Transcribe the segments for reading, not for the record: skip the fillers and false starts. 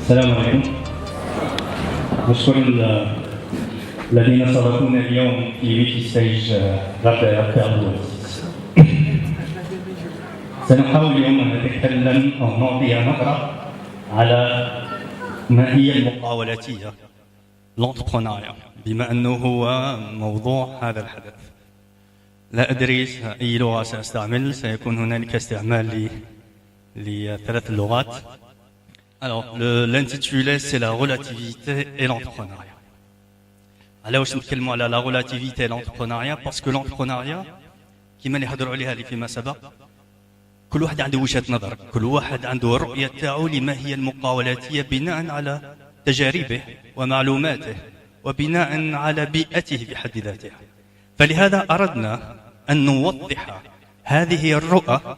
السلام عليكم. نشكر الذين سبقونا اليوم في ويكي ستيج غدا كابوس. سنحاول اليوم أن نتكلم أو نعطي نظرة على ما هي المقاولاتية، l'entrepreneuriat، بما أنه هو موضوع هذا الحدث. لا أدري أي لغة سأستعمل، سيكون هنالك استعمال لثلاث اللغات. Alors, l'intitulé, c'est la relativité et l'entrepreneuriat. علاش نتكلموا على la relativité et l'entrepreneuriat؟ parce que l'entrepreneuriat كما اللي حضروا عليها اللي فيما سبق، كل واحد عنده وجهة نظر، كل واحد عنده الرؤية تاعو لما هي المقاولاتية بناء على تجاربه ومعلوماته وبناء على بيئته بحد ذاتها. فلهذا أردنا أن نوضح هذه الرؤى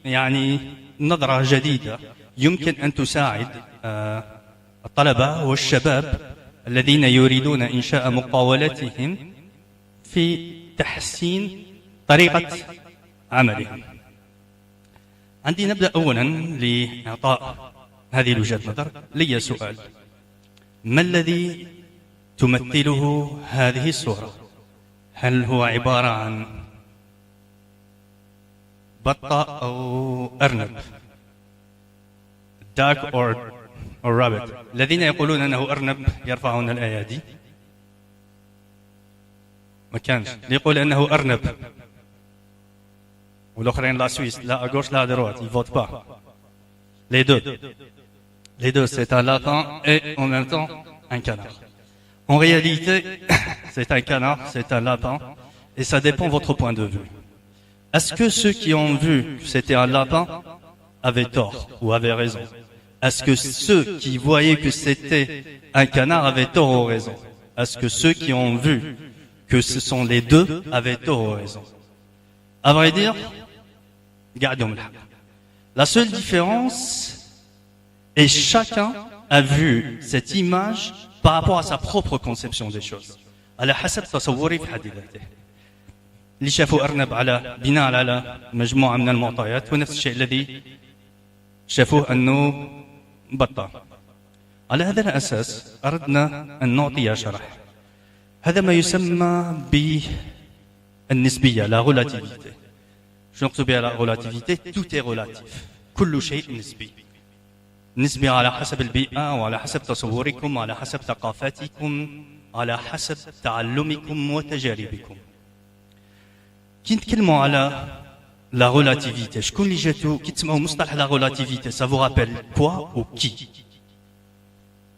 يعني نظرة جديدة يمكن أن تساعد الطلبة والشباب الذين يريدون إنشاء مقاولاتهم في تحسين طريقة عملهم. عندي نبدأ أولا لإعطاء هذه الوجهة نظر. لي سؤال: ما الذي تمثله هذه الصورة؟ هل هو عبارة عن بطة أو أرنب؟ duck or rabbit. الذين يقولون أنه أرنب يرفعون الأيادي. ما كانش اللي يقول أنه أرنب، والآخرين لا سويس لا à gauche لا à droite, ils votent pas. Les deux, c'est un lapin et en même temps un canard. En réalité, c'est un canard, c'est un lapin, et ça dépend de votre point de vue. Est-ce que ceux qui ont vu que c'était un lapin avaient tort ou avaient raison? Est-ce que ceux qui voyaient que c'était un canard avaient tort ou raison? Est-ce que ceux qui ont vu que ce sont les deux avaient tort ou raison? À vrai dire, la seule différence est chacun a vu cette image par rapport à sa propre conception des choses. على حسب تصوري في حد ذاته. اللي شافوا أرنب على بناء على مجموعة من المعطيات، ونفس الشيء الذي شافوه أنه بطة. على هذا الأساس أردنا أن نعطي شرح. هذا ما يسمى بالنسبية، la relativité. شو نقصد بها la relativité؟ tout est relatif. كل شيء نسبي. نسبي على حسب البيئة وعلى حسب تصوركم وعلى حسب ثقافاتكم على حسب تعلمكم وتجاربكم. كي نتكلموا على la relativité، شكون اللي جاتو كي تسمعوا مصطلح la relativité ça vous rappelle quoi ou qui؟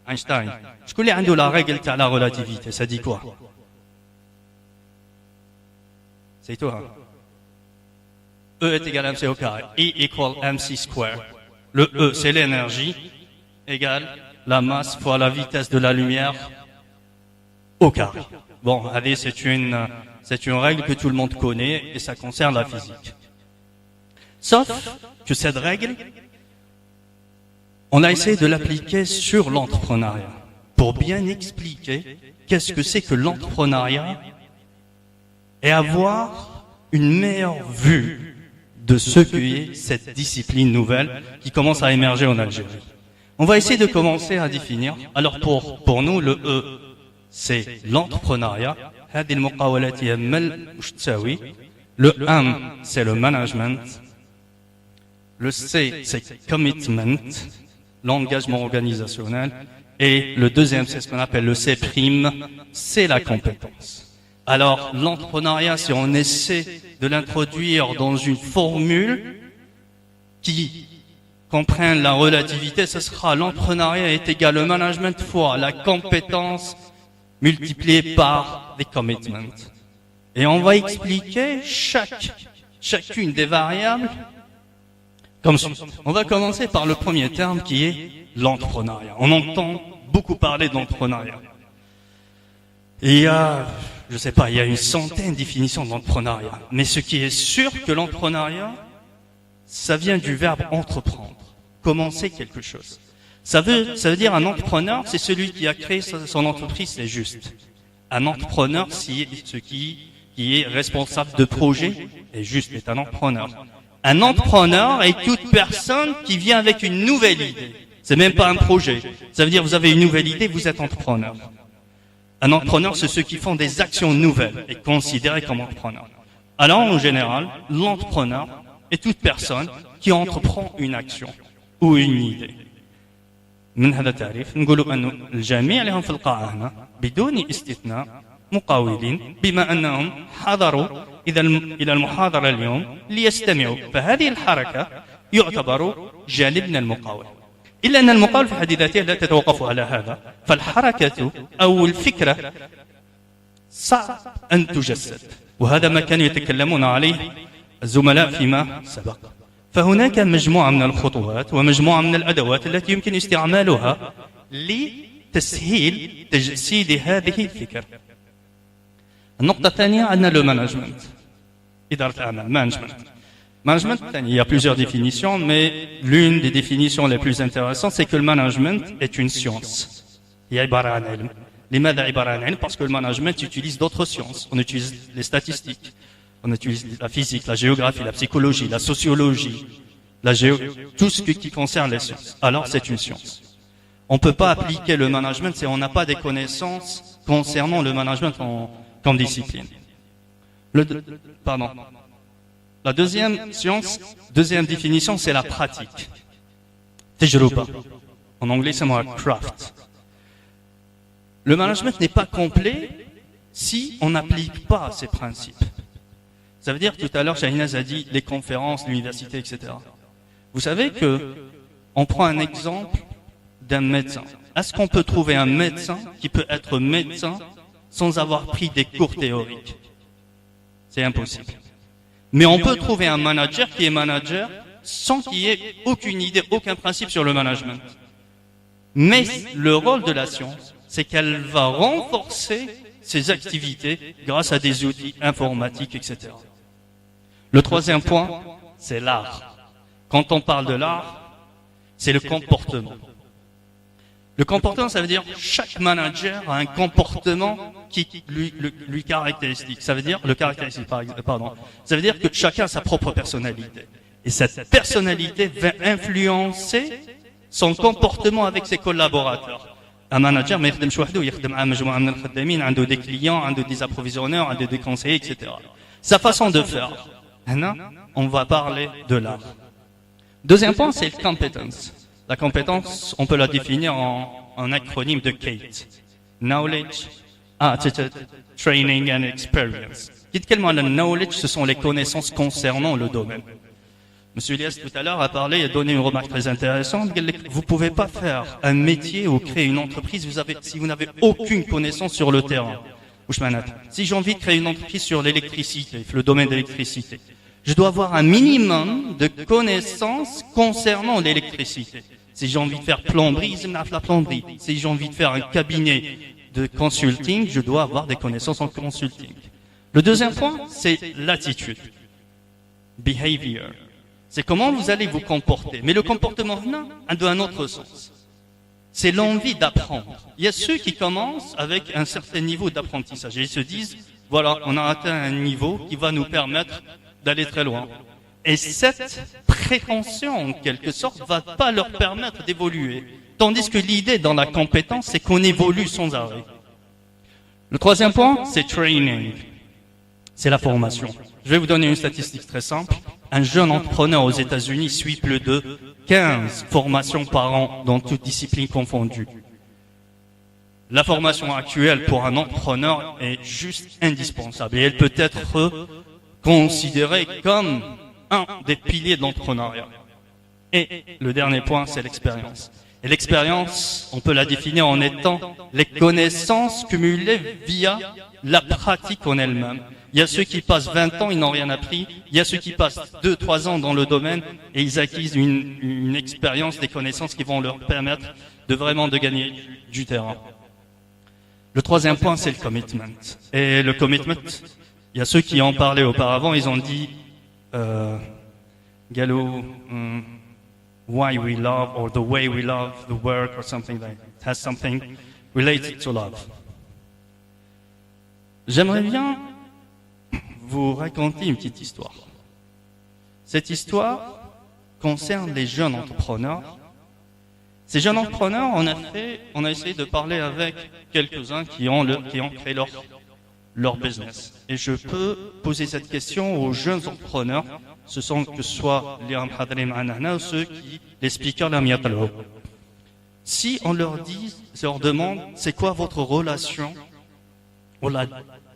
Einstein. شكون اللي عنده la règle تاع la relativité ça dit quoi؟ سيتوها E est égal à mc au carré. E equal mc square. Le E c'est l'énergie égale la masse fois la vitesse de la lumière au carré. Bon, allez, c'est une règle que tout le monde connaît et ça concerne la physique. Sauf que cette règle, on a essayé de l'appliquer sur l'entrepreneuriat pour bien expliquer qu'est-ce que c'est que l'entrepreneuriat et avoir une meilleure vue de ce qu'est cette discipline nouvelle qui commence à émerger en Algérie. On va essayer de commencer à définir. Alors pour nous, le E, c'est l'entrepreneuriat. Le M, c'est le management. Le C, c'est commitment, l'engagement organisationnel. Et le deuxième, c'est ce qu'on appelle le C', c'est la compétence. Alors, l'entrepreneuriat, si on essaie de l'introduire dans une formule qui comprenne la relativité, ce sera l'entrepreneuriat est égal au management fois la compétence multipliée par les commitments. Et on va expliquer chacune des variables comme suit. On va commencer par le premier terme qui est l'entrepreneuriat. On entend beaucoup parler de l'entrepreneuriat. Il y a, je sais pas, il y a une centaine de définitions de l'entrepreneuriat. Mais ce qui est sûr que l'entrepreneuriat, ça vient du verbe entreprendre, commencer quelque chose. Ça veut dire un entrepreneur, c'est celui qui a créé son entreprise, c'est juste. Un entrepreneur, c'est ce qui est responsable de projet, est juste, est un entrepreneur. Un entrepreneur est toute personne qui vient avec une nouvelle idée, C'est même pas un projet. Ça veut dire vous avez une nouvelle idée, vous êtes entrepreneur. Un entrepreneur, c'est ceux qui font des actions nouvelles et considérés comme entrepreneurs. Alors, en général, l'entrepreneur est toute personne qui entreprend une action ou une idée. من هذا التعريف نقول أن الجميع لهم في القاعة هنا بدون استثناء مقاولين بما أنهم حضروا إلى المحاضرة اليوم ليستمعوا فهذه الحركة يعتبر جانب من المقاول إلا أن المقاول في حد ذاته لا تتوقف على هذا فالحركة أو الفكرة صعب أن تجسد وهذا ما كانوا يتكلمون عليه الزملاء فيما سبق فهناك مجموعة من الخطوات ومجموعة من الأدوات التي يمكن استعمالها لتسهيل تجسيد هذه الفكرة. النقطة الثانية عندنا le management. إدارة الأعمال management. Management, il y a plusieurs définitions, mais l'une des définitions les plus intéressantes, c'est que le management est une science. Il y a عبارة عن علم. لماذا عبارة عن علم? Parce que le management utilise d'autres sciences. On utilise les statistiques. On utilise la physique, la géographie, la psychologie, la sociologie, tout ce qui concerne les sciences. Alors c'est une science. On ne peut pas appliquer le management si on n'a pas des connaissances concernant le management comme discipline. La deuxième science, deuxième définition, c'est la pratique. Tajruba. En anglais, c'est moi craft. Le management n'est pas complet si on n'applique pas ces principes. Ça veut dire, tout à l'heure, Shahinaz a dit les conférences, l'université, etc. Vous savez que on prend un exemple d'un médecin. Est-ce qu'on peut trouver un médecin qui peut être médecin sans avoir pris des cours théoriques? C'est impossible. Mais on peut trouver un manager qui est manager sans qu'il y ait aucune idée, aucun principe sur le management. Mais le rôle de la science, c'est qu'elle va renforcer ses activités grâce à des outils informatiques, etc. Le troisième point, c'est l'art. Quand on parle de l'art, c'est le comportement. Le comportement, ça veut dire chaque manager a un comportement qui lui caractéristique. Ça veut dire Ça veut dire que chacun a sa propre personnalité. Et cette personnalité va influencer son comportement avec ses collaborateurs. Un manager, ما يخدمش وحده يخدم مع مجموعة من الخدامين عنده des clients, عنده des approvisionneurs, عنده des conseillers, etc. Sa façon de faire. Maintenant, on va parler de l'art. Deuxième point, c'est la compétence. La compétence, on peut la définir en acronyme de KATE. Knowledge, Attitude, Training and Experience. Dites-moi, le knowledge, ce sont les connaissances concernant le domaine. Monsieur Elias, tout à l'heure, a parlé et a donné une remarque très intéressante. Vous ne pouvez pas faire un métier ou créer une entreprise si vous n'avez aucune connaissance sur le terrain. Si j'ai envie de créer une entreprise sur l'électricité, le domaine de l'électricité, je dois avoir un minimum de connaissances concernant l'électricité. Si j'ai envie de faire plomberie, je la plomberie. Si j'ai envie de faire un cabinet de consulting, je dois avoir des connaissances en consulting. Le deuxième point, c'est l'attitude. Behavior. C'est comment vous allez vous comporter. Mais le comportement a un autre sens. C'est l'envie d'apprendre. Il y a ceux qui commencent avec un certain niveau d'apprentissage et ils se disent, voilà, on a atteint un niveau qui va nous permettre d'aller très loin. Et cette prétention, en quelque sorte, va pas leur permettre d'évoluer. Tandis que l'idée dans la compétence, c'est qu'on évolue sans arrêt. Le troisième point, c'est training. C'est la formation. Je vais vous donner une statistique très simple. Un jeune entrepreneur aux États-Unis suit plus de 15 formations par an dans toutes disciplines confondues. La formation actuelle pour un entrepreneur est juste indispensable et elle peut être considérée comme un des piliers de l'entrepreneuriat. Et le dernier point, c'est l'expérience. Et l'expérience, on peut la définir en étant les connaissances cumulées via la pratique en elle-même. Il y a ceux qui passent 20 ans, ils n'ont rien appris. Il y a ceux qui passent 2-3 ans dans le domaine et ils acquisent une expérience, des connaissances qui vont leur permettre de vraiment de gagner du terrain. Le troisième point, c'est le commitment. Et le commitment, il y a ceux qui en parlaient auparavant, ils ont dit Gallo, why we love or the way we love the work or something like that. It has something related to love. J'aimerais bien vous raconter une petite histoire. Cette histoire concerne les jeunes entrepreneurs Ces jeunes entrepreneurs, on a essayé de parler avec quelques-uns qui ont créé leur business. Et je peux poser cette question aux jeunes entrepreneurs, que ce soit les Amhadrim Anahna ou les speakers de la. Si on leur demande, c'est quoi votre relation,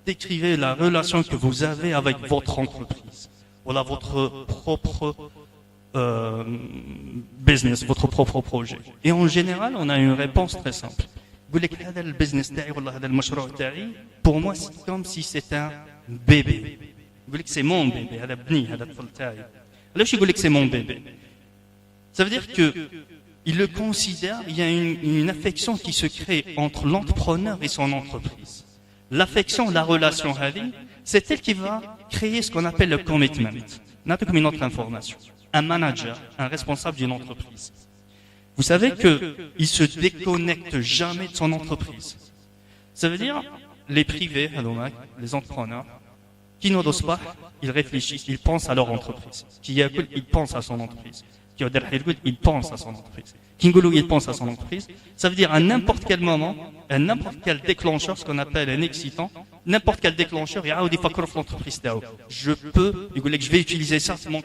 décrivez la relation que vous avez avec votre entreprise, voilà votre propre business, votre propre projet. Et en général, on a une réponse très simple. Le business pour moi, c'est comme si c'était un bébé. C'est mon bébé. C'est mon bébé. Ça veut dire que il le considère, il y a une affection qui se crée entre l'entrepreneur et son entreprise. L'affection, la relation, c'est elle qui va créer ce qu'on appelle le commitment. N'a comme une autre information. Un manager, un responsable d'une entreprise. Vous savez qu'il ne se déconnecte jamais de son entreprise. Ça veut dire, les privés, les entrepreneurs, qui n'osent pas, ils réfléchissent, ils pensent à leur entreprise. Qui ils pensent à son entreprise. Qui il pense à son entreprise. Kingulu, il pense à son entreprise. Ça veut dire à n'importe quel moment, à n'importe quel déclencheur, ce qu'on appelle un excitant, n'importe quel déclencheur, il y a l'entreprise. Je vais utiliser ça, c'est mon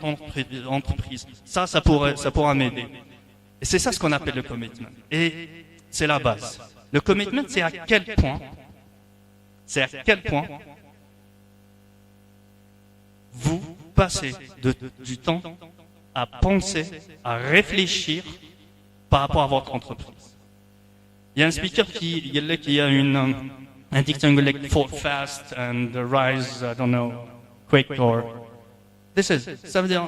entreprise. Ça pourra m'aider. Et c'est ça ce qu'on appelle le commitment. Et c'est la base. Le commitment, c'est à quel point vous passez du temps à penser, à réfléchir par rapport à votre entreprise. Il y a un speaker qui a un dicton qui fall fast and rise, I don't know, quick or. Ça veut dire,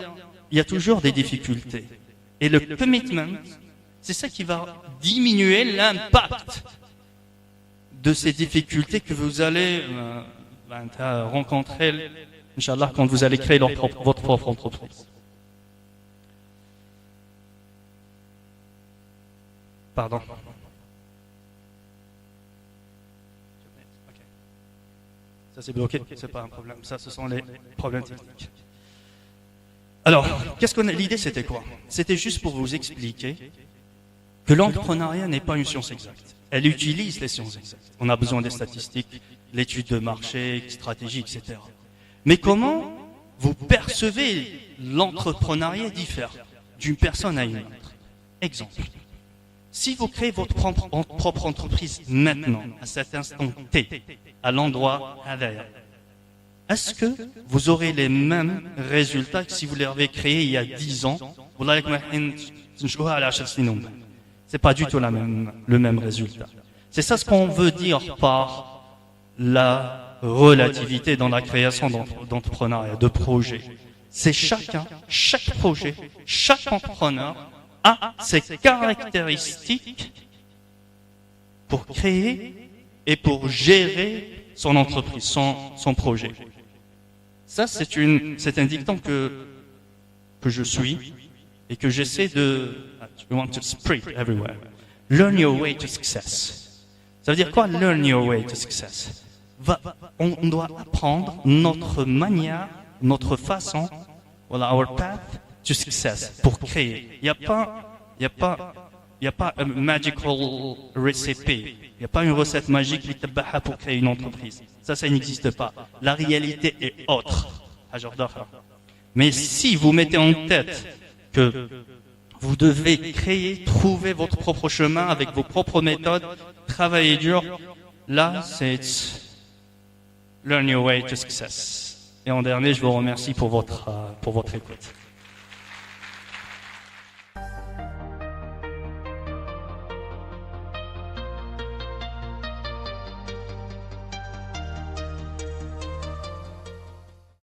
il y a toujours des difficultés. Et le commitment, c'est ça qui va diminuer l'impact de ces difficultés que vous allez rencontrer, Inch'Allah, quand vous allez créer votre propre entreprise. Pardon. Ça c'est bloqué, c'est pas un problème. Ça, ce sont les problèmes techniques. Alors, l'idée c'était quoi? C'était juste pour vous expliquer que l'entrepreneuriat n'est pas une science exacte. Elle utilise les sciences exactes. On a besoin des statistiques, l'étude de marché, stratégie, etc. Mais comment vous percevez l'entrepreneuriat diffère d'une personne à une autre? Exemple. Si vous créez votre propre entreprise maintenant, à cet instant T, à l'endroit Hadaya, est-ce que vous aurez les mêmes résultats que si vous l'avez créé il y a 10 ans? C'est pas du tout le même résultat. C'est ça ce qu'on veut dire par la relativité dans la création d'entrepreneuriat, de projets. C'est chaque projet, chaque entrepreneur a ses caractéristiques pour créer et pour gérer son entreprise, son projet. Ça, c'est un dicton que je suis et que j'essaie de want to spread everywhere. Learn your way to success. Ça veut dire quoi, learn your way to success? On doit apprendre notre manière, notre façon, voilà, our path to success, pour créer. Il n'y a pas un magical recipe. Il n'y a pas une recette magique pour créer une entreprise. Ça n'existe pas. La réalité est autre. Mais si vous mettez en tête que vous devez trouver votre propre chemin avec vos propres méthodes, travailler dur, là, c'est learn your way to success. Et en dernier, je vous remercie pour votre écoute.